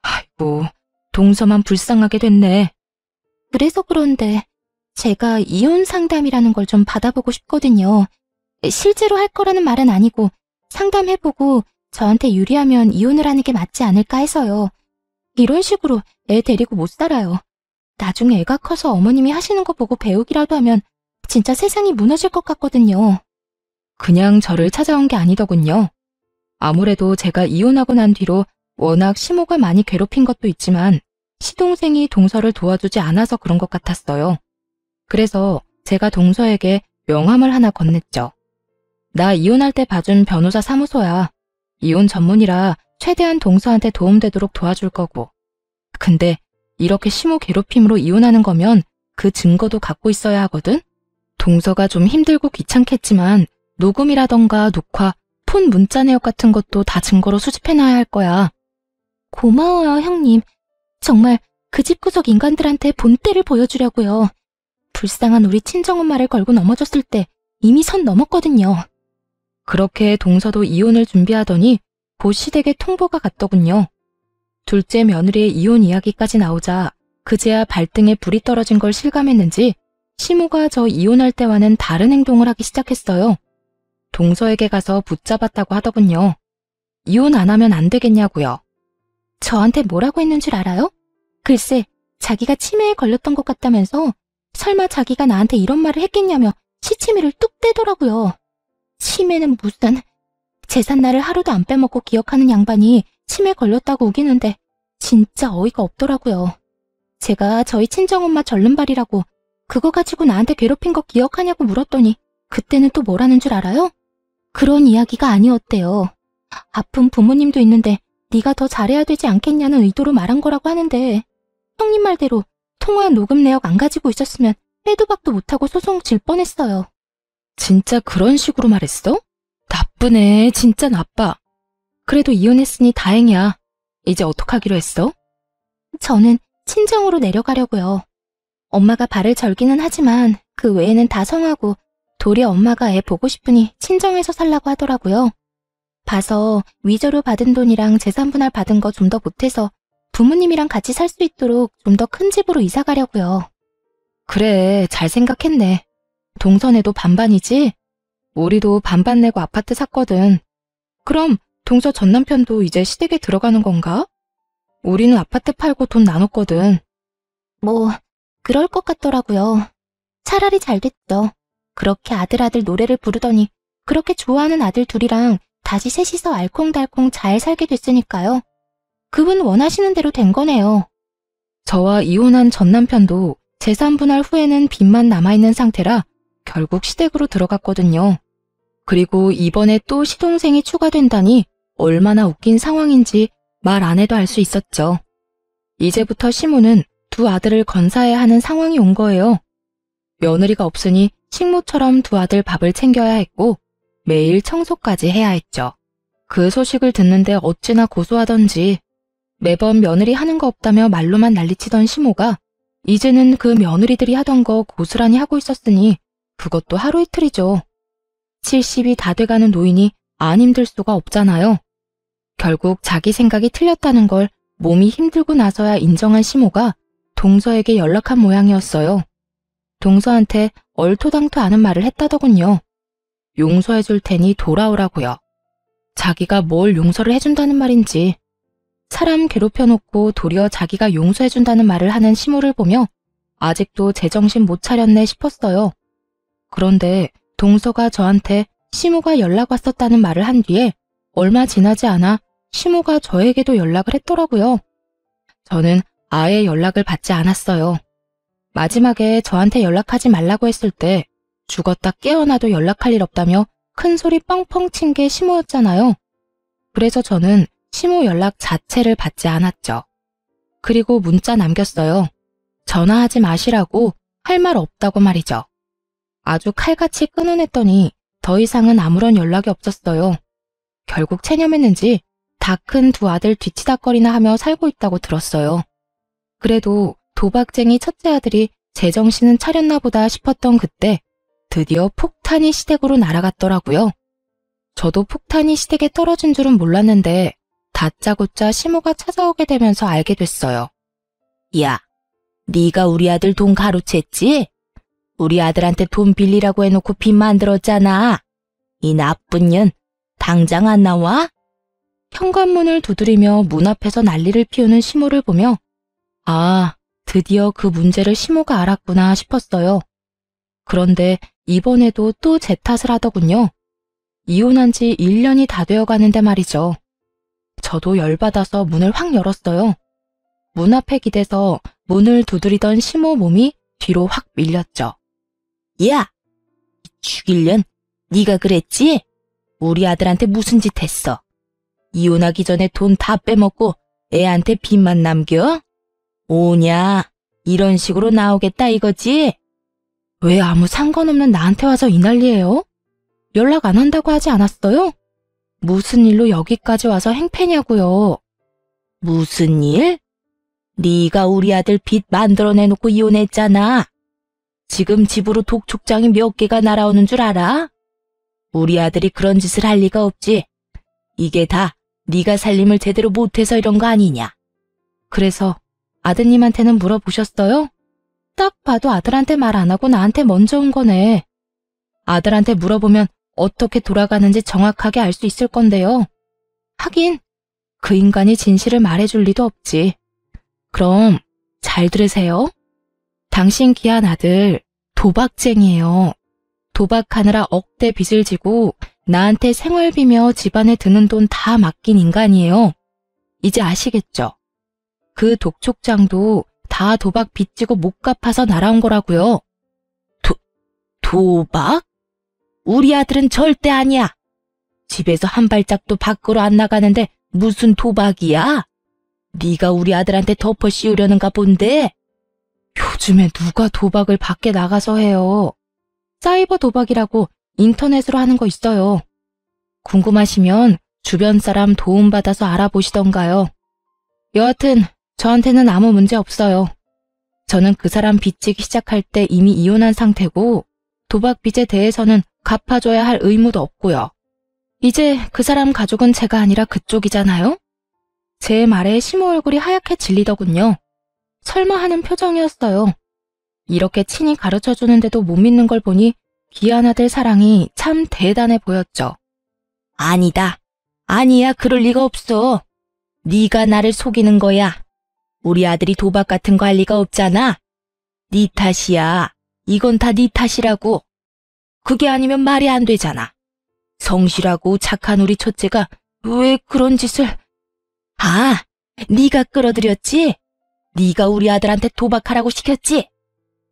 아이고, 동서만 불쌍하게 됐네. 그래서 그런데 제가 이혼 상담이라는 걸 좀 받아보고 싶거든요. 실제로 할 거라는 말은 아니고 상담해보고 저한테 유리하면 이혼을 하는 게 맞지 않을까 해서요. 이런 식으로 애 데리고 못 살아요. 나중에 애가 커서 어머님이 하시는 거 보고 배우기라도 하면 진짜 세상이 무너질 것 같거든요. 그냥 저를 찾아온 게 아니더군요. 아무래도 제가 이혼하고 난 뒤로 워낙 시모가 많이 괴롭힌 것도 있지만 시동생이 동서를 도와주지 않아서 그런 것 같았어요. 그래서 제가 동서에게 명함을 하나 건넸죠. 나 이혼할 때 봐준 변호사 사무소야. 이혼 전문이라 최대한 동서한테 도움되도록 도와줄 거고. 근데 이렇게 시모 괴롭힘으로 이혼하는 거면 그 증거도 갖고 있어야 하거든? 동서가 좀 힘들고 귀찮겠지만 녹음이라던가 녹화, 폰 문자 내역 같은 것도 다 증거로 수집해놔야 할 거야. 고마워요, 형님. 정말 그 집구석 인간들한테 본때를 보여주려고요. 불쌍한 우리 친정엄마를 걸고 넘어졌을 때 이미 선 넘었거든요. 그렇게 동서도 이혼을 준비하더니 곧 시댁에 통보가 갔더군요. 둘째 며느리의 이혼 이야기까지 나오자 그제야 발등에 불이 떨어진 걸 실감했는지 시모가 저 이혼할 때와는 다른 행동을 하기 시작했어요. 동서에게 가서 붙잡았다고 하더군요. 이혼 안 하면 안 되겠냐고요. 저한테 뭐라고 했는 줄 알아요? 글쎄, 자기가 치매에 걸렸던 것 같다면서 설마 자기가 나한테 이런 말을 했겠냐며 시치미를 뚝 떼더라고요. 치매는 무슨... 제삿날을 하루도 안 빼먹고 기억하는 양반이 치매 걸렸다고 우기는데 진짜 어이가 없더라고요. 제가 저희 친정엄마 절름발이라고 그거 가지고 나한테 괴롭힌 거 기억하냐고 물었더니 그때는 또 뭐라는 줄 알아요? 그런 이야기가 아니었대요. 아픈 부모님도 있는데 네가 더 잘해야 되지 않겠냐는 의도로 말한 거라고 하는데 형님 말대로 통화 녹음 내역 안 가지고 있었으면 빼도 박도 못하고 소송 질 뻔했어요. 진짜 그런 식으로 말했어? 나쁘네, 진짜 나빠. 그래도 이혼했으니 다행이야. 이제 어떡하기로 했어? 저는 친정으로 내려가려고요. 엄마가 발을 절기는 하지만 그 외에는 다 성하고 도리어 엄마가 애 보고 싶으니 친정에서 살라고 하더라고요. 봐서 위조료 받은 돈이랑 재산분할 받은 거 좀 더 보태서 부모님이랑 같이 살 수 있도록 좀 더 큰 집으로 이사 가려고요. 그래, 잘 생각했네. 동선에도 반반이지? 우리도 반반 내고 아파트 샀거든. 그럼 동서 전 남편도 이제 시댁에 들어가는 건가? 우리는 아파트 팔고 돈 나눴거든. 뭐 그럴 것 같더라고요. 차라리 잘 됐죠. 그렇게 아들 노래를 부르더니 그렇게 좋아하는 아들 둘이랑 다시 셋이서 알콩달콩 잘 살게 됐으니까요. 그분 원하시는 대로 된 거네요. 저와 이혼한 전 남편도 재산 분할 후에는 빚만 남아있는 상태라 결국 시댁으로 들어갔거든요. 그리고 이번에 또 시동생이 추가된다니 얼마나 웃긴 상황인지 말 안 해도 알 수 있었죠. 이제부터 시모는 두 아들을 건사해야 하는 상황이 온 거예요. 며느리가 없으니 식모처럼 두 아들 밥을 챙겨야 했고 매일 청소까지 해야 했죠. 그 소식을 듣는데 어찌나 고소하던지 매번 며느리 하는 거 없다며 말로만 난리치던 시모가 이제는 그 며느리들이 하던 거 고스란히 하고 있었으니 그것도 하루 이틀이죠. 70이 다 돼가는 노인이 안 힘들 수가 없잖아요. 결국 자기 생각이 틀렸다는 걸 몸이 힘들고 나서야 인정한 시모가 동서에게 연락한 모양이었어요. 동서한테 얼토당토 않은 말을 했다더군요. 용서해 줄 테니 돌아오라고요. 자기가 뭘 용서를 해준다는 말인지. 사람 괴롭혀놓고 도리어 자기가 용서해준다는 말을 하는 시모를 보며 아직도 제정신 못 차렸네 싶었어요. 그런데 동서가 저한테 시모가 연락 왔었다는 말을 한 뒤에 얼마 지나지 않아 시모가 저에게도 연락을 했더라고요. 저는 아예 연락을 받지 않았어요. 마지막에 저한테 연락하지 말라고 했을 때 죽었다 깨어나도 연락할 일 없다며 큰 소리 뻥뻥 친 게 시모였잖아요. 그래서 저는 시모 연락 자체를 받지 않았죠. 그리고 문자 남겼어요. 전화하지 마시라고 할 말 없다고 말이죠. 아주 칼같이 끊어냈더니 더 이상은 아무런 연락이 없었어요. 결국 체념했는지 다 큰 두 아들 뒤치다거리나 하며 살고 있다고 들었어요. 그래도 도박쟁이 첫째 아들이 제정신은 차렸나 보다 싶었던 그때 드디어 폭탄이 시댁으로 날아갔더라고요. 저도 폭탄이 시댁에 떨어진 줄은 몰랐는데 다짜고짜 시모가 찾아오게 되면서 알게 됐어요. 야, 네가 우리 아들 돈 가로챘지? 우리 아들한테 돈 빌리라고 해놓고 빚 만들었잖아. 이 나쁜 년, 당장 안 나와? 현관문을 두드리며 문 앞에서 난리를 피우는 시모를 보며 아, 드디어 그 문제를 시모가 알았구나 싶었어요. 그런데 이번에도 또 제 탓을 하더군요. 이혼한 지 1년이 다 되어 가는데 말이죠. 저도 열받아서 문을 확 열었어요. 문 앞에 기대서 문을 두드리던 시모 몸이 뒤로 확 밀렸죠. 야, 죽일년, 네가 그랬지? 우리 아들한테 무슨 짓 했어? 이혼하기 전에 돈 다 빼먹고 애한테 빚만 남겨? 오냐, 이런 식으로 나오겠다 이거지? 왜 아무 상관없는 나한테 와서 이 난리예요? 연락 안 한다고 하지 않았어요? 무슨 일로 여기까지 와서 행패냐고요. 무슨 일? 네가 우리 아들 빚 만들어내놓고 이혼했잖아. 지금 집으로 독촉장이 몇 개가 날아오는 줄 알아? 우리 아들이 그런 짓을 할 리가 없지. 이게 다 네가 살림을 제대로 못해서 이런 거 아니냐. 그래서 아드님한테는 물어보셨어요? 딱 봐도 아들한테 말 안 하고 나한테 먼저 온 거네. 아들한테 물어보면 어떻게 돌아가는지 정확하게 알 수 있을 건데요. 하긴 그 인간이 진실을 말해줄 리도 없지. 그럼 잘 들으세요. 당신 귀한 아들 도박쟁이에요. 도박하느라 억대 빚을 지고 나한테 생활비며 집안에 드는 돈 다 맡긴 인간이에요. 이제 아시겠죠? 그 독촉장도 다 도박 빚지고 못 갚아서 날아온 거라고요. 도박? 우리 아들은 절대 아니야. 집에서 한 발짝도 밖으로 안 나가는데 무슨 도박이야? 네가 우리 아들한테 덮어 씌우려는가 본데? 요즘에 누가 도박을 밖에 나가서 해요. 사이버 도박이라고 인터넷으로 하는 거 있어요. 궁금하시면 주변 사람 도움받아서 알아보시던가요. 여하튼 저한테는 아무 문제 없어요. 저는 그 사람 빚지기 시작할 때 이미 이혼한 상태고 도박 빚에 대해서는 갚아줘야 할 의무도 없고요. 이제 그 사람 가족은 제가 아니라 그쪽이잖아요? 제 말에 시모 얼굴이 하얗게 질리더군요. 설마 하는 표정이었어요. 이렇게 친히 가르쳐주는데도 못 믿는 걸 보니 귀한 아들 사랑이 참 대단해 보였죠. 아니다. 아니야, 그럴 리가 없어. 네가 나를 속이는 거야. 우리 아들이 도박 같은 거 할 리가 없잖아. 네 탓이야. 이건 다 네 탓이라고. 그게 아니면 말이 안 되잖아. 성실하고 착한 우리 첫째가 왜 그런 짓을... 아, 네가 끌어들였지? 네가 우리 아들한테 도박하라고 시켰지?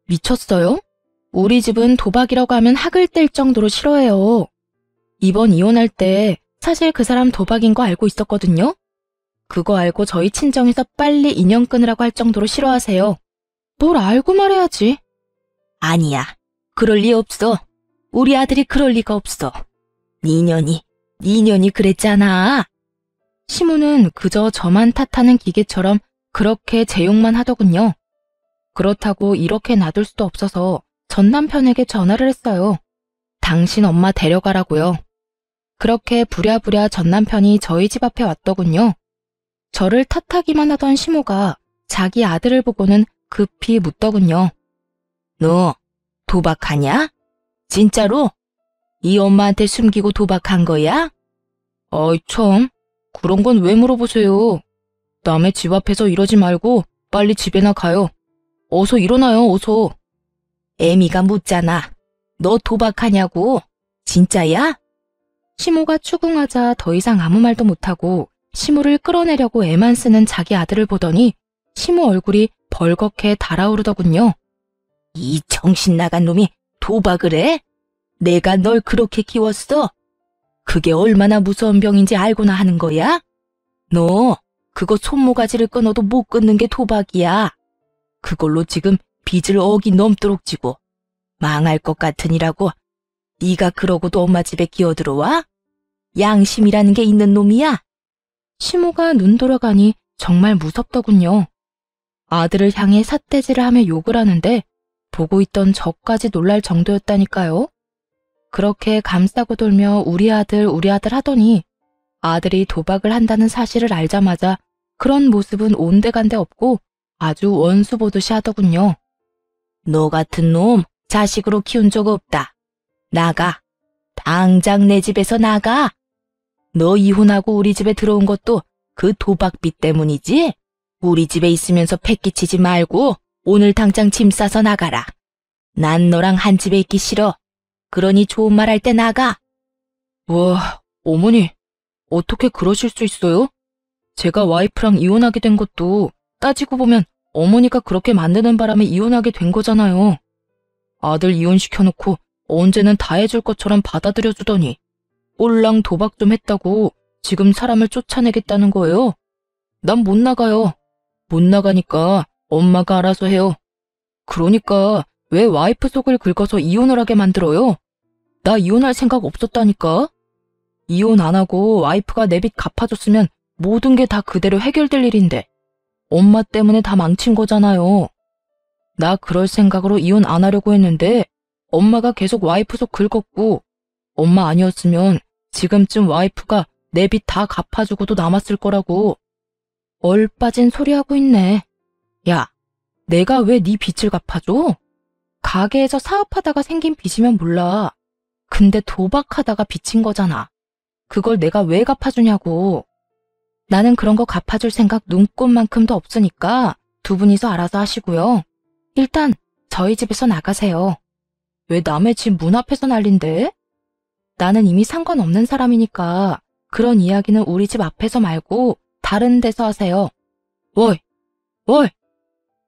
미쳤어요? 우리 집은 도박이라고 하면 학을 뗄 정도로 싫어해요. 이번 이혼할 때 사실 그 사람 도박인 거 알고 있었거든요. 그거 알고 저희 친정에서 빨리 인연 끊으라고 할 정도로 싫어하세요. 뭘 알고 말해야지. 아니야. 그럴 리 없어. 우리 아들이 그럴 리가 없어. 니년이 그랬잖아. 시모는 그저 저만 탓하는 기계처럼 그렇게 제욕만 하더군요. 그렇다고 이렇게 놔둘 수도 없어서 전 남편에게 전화를 했어요. 당신 엄마 데려가라고요. 그렇게 부랴부랴 전 남편이 저희 집 앞에 왔더군요. 저를 탓하기만 하던 시모가 자기 아들을 보고는 급히 묻더군요. 너 도박하냐? 진짜로? 이 엄마한테 숨기고 도박한 거야? 어이 참, 그런 건 왜 물어보세요. 남의 집 앞에서 이러지 말고 빨리 집에나 가요. 어서 일어나요, 어서. 애미가 묻잖아. 너 도박하냐고? 진짜야? 시모가 추궁하자 더 이상 아무 말도 못하고 시모를 끌어내려고 애만 쓰는 자기 아들을 보더니 시모 얼굴이 벌겋게 달아오르더군요. 이 정신 나간 놈이 도박을 해? 내가 널 그렇게 키웠어? 그게 얼마나 무서운 병인지 알고나 하는 거야? 너 그거 손모가지를 끊어도 못 끊는 게 도박이야. 그걸로 지금 빚을 억이 넘도록 지고 망할 것 같으니라고 네가 그러고도 엄마 집에 기어들어와? 양심이라는 게 있는 놈이야? 시모가 눈 돌아가니 정말 무섭더군요. 아들을 향해 삿대질을 하며 욕을 하는데 보고 있던 저까지 놀랄 정도였다니까요. 그렇게 감싸고 돌며 우리 아들 하더니 아들이 도박을 한다는 사실을 알자마자 그런 모습은 온데간데 없고 아주 원수 보듯이 하더군요. 너 같은 놈 자식으로 키운 적 없다. 나가. 당장 내 집에서 나가. 너 이혼하고 우리 집에 들어온 것도 그 도박빚 때문이지? 우리 집에 있으면서 패기치지 말고 오늘 당장 짐 싸서 나가라. 난 너랑 한 집에 있기 싫어. 그러니 좋은 말 할 때 나가. 와, 어머니, 어떻게 그러실 수 있어요? 제가 와이프랑 이혼하게 된 것도 따지고 보면 어머니가 그렇게 만드는 바람에 이혼하게 된 거잖아요. 아들 이혼시켜놓고 언제는 다 해줄 것처럼 받아들여주더니 꼴랑 도박 좀 했다고 지금 사람을 쫓아내겠다는 거예요. 난 못 나가요. 못 나가니까 엄마가 알아서 해요. 그러니까 왜 와이프 속을 긁어서 이혼을 하게 만들어요? 나 이혼할 생각 없었다니까. 이혼 안 하고 와이프가 내 빚 갚아줬으면 모든 게 다 그대로 해결될 일인데 엄마 때문에 다 망친 거잖아요. 나 그럴 생각으로 이혼 안 하려고 했는데 엄마가 계속 와이프 속 긁었고 엄마 아니었으면 지금쯤 와이프가 내 빚 다 갚아주고도 남았을 거라고. 얼빠진 소리하고 있네. 야, 내가 왜 네 빚을 갚아줘? 가게에서 사업하다가 생긴 빚이면 몰라. 근데 도박하다가 빚인 거잖아. 그걸 내가 왜 갚아주냐고. 나는 그런 거 갚아줄 생각 눈꼽만큼도 없으니까 두 분이서 알아서 하시고요. 일단 저희 집에서 나가세요. 왜 남의 집 문 앞에서 난린데? 나는 이미 상관없는 사람이니까 그런 이야기는 우리 집 앞에서 말고 다른 데서 하세요. 월!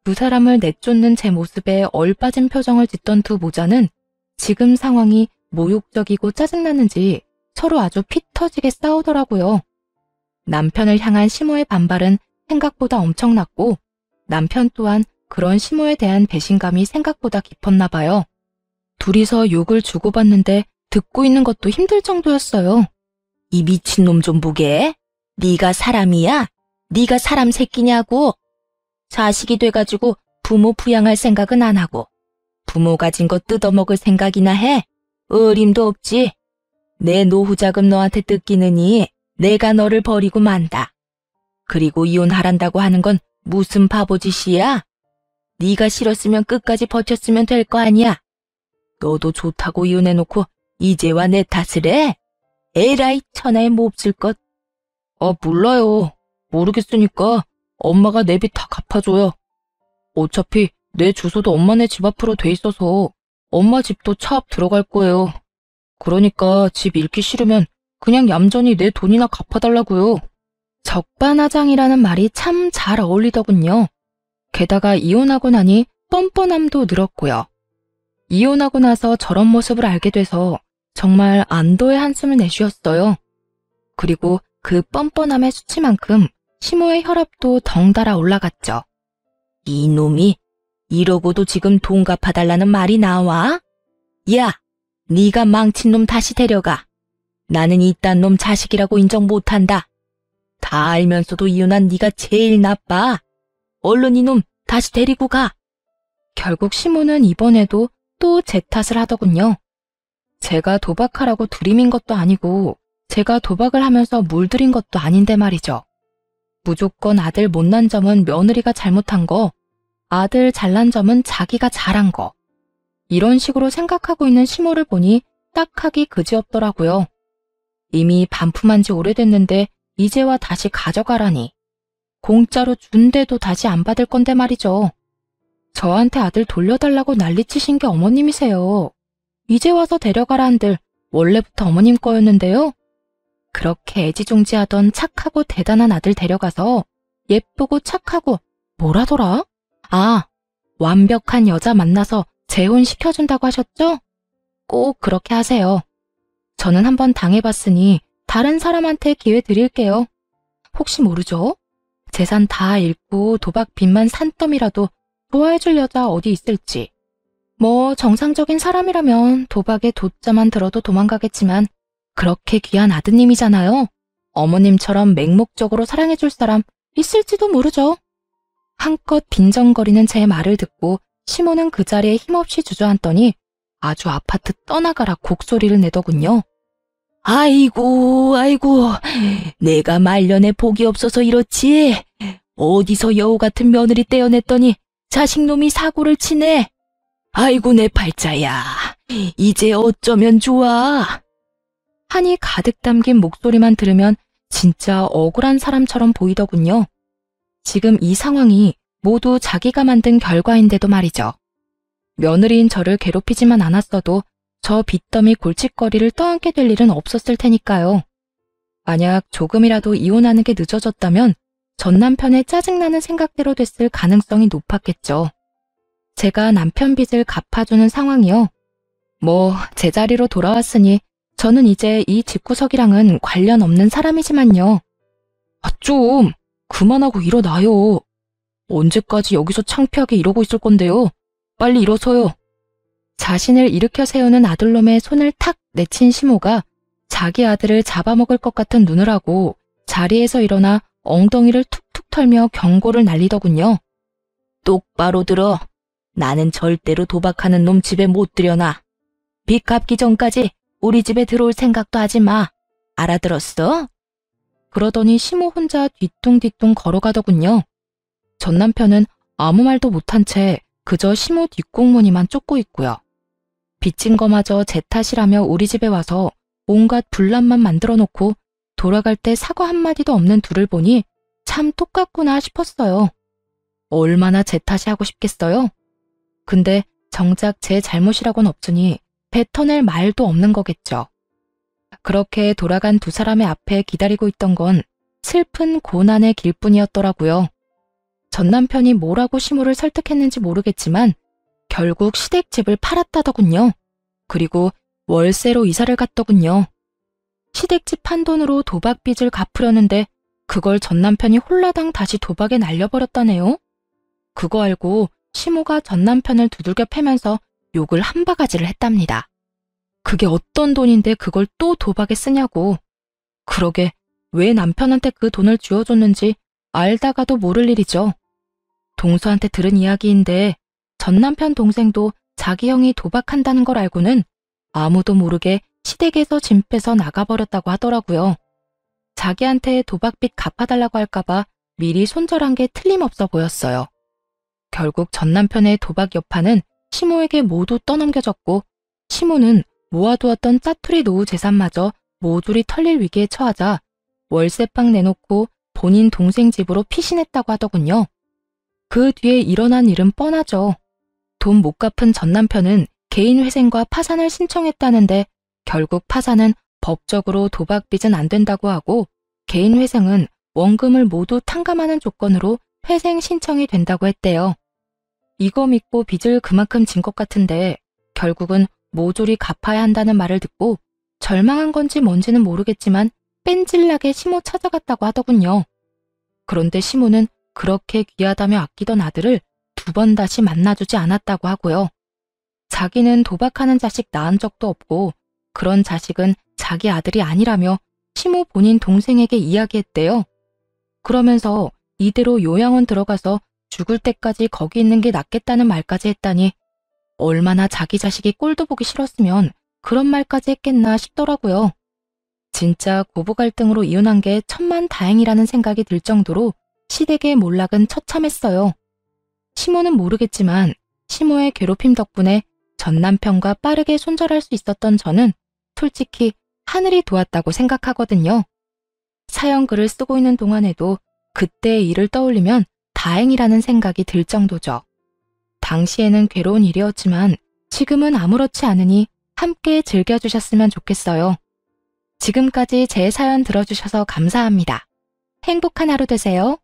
두 사람을 내쫓는 제 모습에 얼빠진 표정을 짓던 두 모자는 지금 상황이 모욕적이고 짜증나는지 서로 아주 피 터지게 싸우더라고요. 남편을 향한 시모의 반발은 생각보다 엄청났고 남편 또한 그런 시모에 대한 배신감이 생각보다 깊었나 봐요. 둘이서 욕을 주고받는데 듣고 있는 것도 힘들 정도였어요. 이 미친놈 좀 보게. 네가 사람이야? 네가 사람 새끼냐고. 자식이 돼가지고 부모 부양할 생각은 안 하고 부모 가진 거 뜯어먹을 생각이나 해? 어림도 없지. 내 노후자금 너한테 뜯기느니 내가 너를 버리고 만다. 그리고 이혼하란다고 하는 건 무슨 바보짓이야? 네가 싫었으면 끝까지 버텼으면 될 거 아니야. 너도 좋다고 이혼해놓고 이제와 내 탓을 해? 에라이 천하에 몹쓸 것. 몰라요. 모르겠으니까 엄마가 내 빚 다 갚아줘요. 어차피 내 주소도 엄마네 집 앞으로 돼 있어서 엄마 집도 차 앞 들어갈 거예요. 그러니까 집 잃기 싫으면 그냥 얌전히 내 돈이나 갚아달라고요. 적반하장이라는 말이 참 잘 어울리더군요. 게다가 이혼하고 나니 뻔뻔함도 늘었고요. 이혼하고 나서 저런 모습을 알게 돼서 정말 안도의 한숨을 내쉬었어요. 그리고 그 뻔뻔함의 수치만큼 시모의 혈압도 덩달아 올라갔죠. 이놈이 이러고도 지금 돈 갚아달라는 말이 나와? 야, 네가 망친 놈 다시 데려가. 나는 이딴 놈 자식이라고 인정 못한다. 다 알면서도 이혼한 네가 제일 나빠. 얼른 이놈 다시 데리고 가. 결국 시모는 이번에도 또 제 탓을 하더군요. 제가 도박하라고 들이민 것도 아니고 제가 도박을 하면서 물들인 것도 아닌데 말이죠. 무조건 아들 못난 점은 며느리가 잘못한 거, 아들 잘난 점은 자기가 잘한 거. 이런 식으로 생각하고 있는 시모를 보니 딱하기 그지없더라고요. 이미 반품한 지 오래됐는데 이제와 다시 가져가라니. 공짜로 준대도 다시 안 받을 건데 말이죠. 저한테 아들 돌려달라고 난리치신 게 어머님이세요. 이제 와서 데려가라 한들 원래부터 어머님 거였는데요. 그렇게 애지중지하던 착하고 대단한 아들 데려가서 예쁘고 착하고 뭐라더라? 완벽한 여자 만나서 재혼시켜준다고 하셨죠? 꼭 그렇게 하세요. 저는 한번 당해봤으니 다른 사람한테 기회 드릴게요. 혹시 모르죠? 재산 다 잃고 도박 빚만 산더미라도 좋아해줄 여자 어디 있을지. 뭐 정상적인 사람이라면 도박에 돛자만 들어도 도망가겠지만 그렇게 귀한 아드님이잖아요. 어머님처럼 맹목적으로 사랑해줄 사람 있을지도 모르죠. 한껏 빈정거리는 제 말을 듣고 시모는 그 자리에 힘없이 주저앉더니 아주 아파트 떠나가라 곡소리를 내더군요. 아이고, 내가 말년에 복이 없어서 이렇지. 어디서 여우 같은 며느리 떼어냈더니 자식놈이 사고를 치네. 아이고, 내 팔자야. 이제 어쩌면 좋아. 한이 가득 담긴 목소리만 들으면 진짜 억울한 사람처럼 보이더군요. 지금 이 상황이 모두 자기가 만든 결과인데도 말이죠. 며느리인 저를 괴롭히지만 않았어도 저 빚더미 골칫거리를 떠안게 될 일은 없었을 테니까요. 만약 조금이라도 이혼하는 게 늦어졌다면 전 남편의 짜증나는 생각대로 됐을 가능성이 높았겠죠. 제가 남편 빚을 갚아주는 상황이요. 뭐 제자리로 돌아왔으니 저는 이제 이 집구석이랑은 관련 없는 사람이지만요. 좀 그만하고 일어나요. 언제까지 여기서 창피하게 이러고 있을 건데요. 빨리 일어서요. 자신을 일으켜 세우는 아들놈의 손을 탁 내친 시모가 자기 아들을 잡아먹을 것 같은 눈을 하고 자리에서 일어나 엉덩이를 툭툭 털며 경고를 날리더군요. 똑바로 들어. 나는 절대로 도박하는 놈 집에 못 들여놔. 빚 갚기 전까지 우리 집에 들어올 생각도 하지 마. 알아들었어? 그러더니 시모 혼자 뒤뚱뒤뚱 걸어가더군요. 전 남편은 아무 말도 못한 채 그저 시모 뒷공무니만 쫓고 있고요. 빚진 거마저 제 탓이라며 우리 집에 와서 온갖 분란만 만들어 놓고 돌아갈 때 사과 한마디도 없는 둘을 보니 참 똑같구나 싶었어요. 얼마나 제 탓이 하고 싶겠어요? 근데 정작 제 잘못이라고는 없으니 뱉어낼 말도 없는 거겠죠. 그렇게 돌아간 두 사람의 앞에 기다리고 있던 건 슬픈 고난의 길뿐이었더라고요. 전 남편이 뭐라고 시모를 설득했는지 모르겠지만 결국 시댁집을 팔았다더군요. 그리고 월세로 이사를 갔더군요. 시댁집 판 돈으로 도박 빚을 갚으려는데 그걸 전 남편이 홀라당 다시 도박에 날려버렸다네요. 그거 알고 시모가 전 남편을 두들겨 패면서 욕을 한 바가지를 했답니다. 그게 어떤 돈인데 그걸 또 도박에 쓰냐고. 그러게 왜 남편한테 그 돈을 쥐어줬는지 알다가도 모를 일이죠. 동서한테 들은 이야기인데 전 남편 동생도 자기 형이 도박한다는 걸 알고는 아무도 모르게 시댁에서 짐 빼서 나가버렸다고 하더라고요. 자기한테 도박빚 갚아달라고 할까봐 미리 손절한 게 틀림없어 보였어요. 결국 전 남편의 도박 여파는 시모에게 모두 떠넘겨졌고 시모는 모아두었던 짜투리 노후 재산마저 모조리 털릴 위기에 처하자 월세방 내놓고 본인 동생 집으로 피신했다고 하더군요. 그 뒤에 일어난 일은 뻔하죠. 돈 못 갚은 전 남편은 개인회생과 파산을 신청했다는데 결국 파산은 법적으로 도박빚은 안 된다고 하고 개인회생은 원금을 모두 탕감하는 조건으로 회생 신청이 된다고 했대요. 이거 믿고 빚을 그만큼 진 것 같은데 결국은 모조리 갚아야 한다는 말을 듣고 절망한 건지 뭔지는 모르겠지만 뺀질나게 시모 찾아갔다고 하더군요. 그런데 시모는 그렇게 귀하다며 아끼던 아들을 2번 다시 만나주지 않았다고 하고요. 자기는 도박하는 자식 낳은 적도 없고 그런 자식은 자기 아들이 아니라며 시모 본인 동생에게 이야기했대요. 그러면서 이대로 요양원 들어가서 죽을 때까지 거기 있는 게 낫겠다는 말까지 했다니 얼마나 자기 자식이 꼴도 보기 싫었으면 그런 말까지 했겠나 싶더라고요. 진짜 고부 갈등으로 이혼한 게 천만다행이라는 생각이 들 정도로 시댁의 몰락은 처참했어요. 시모는 모르겠지만 시모의 괴롭힘 덕분에 전 남편과 빠르게 손절할 수 있었던 저는 솔직히 하늘이 도왔다고 생각하거든요. 사연 글을 쓰고 있는 동안에도 그때의 일을 떠올리면 다행이라는 생각이 들 정도죠. 당시에는 괴로운 일이었지만 지금은 아무렇지 않으니 함께 즐겨주셨으면 좋겠어요. 지금까지 제 사연 들어주셔서 감사합니다. 행복한 하루 되세요.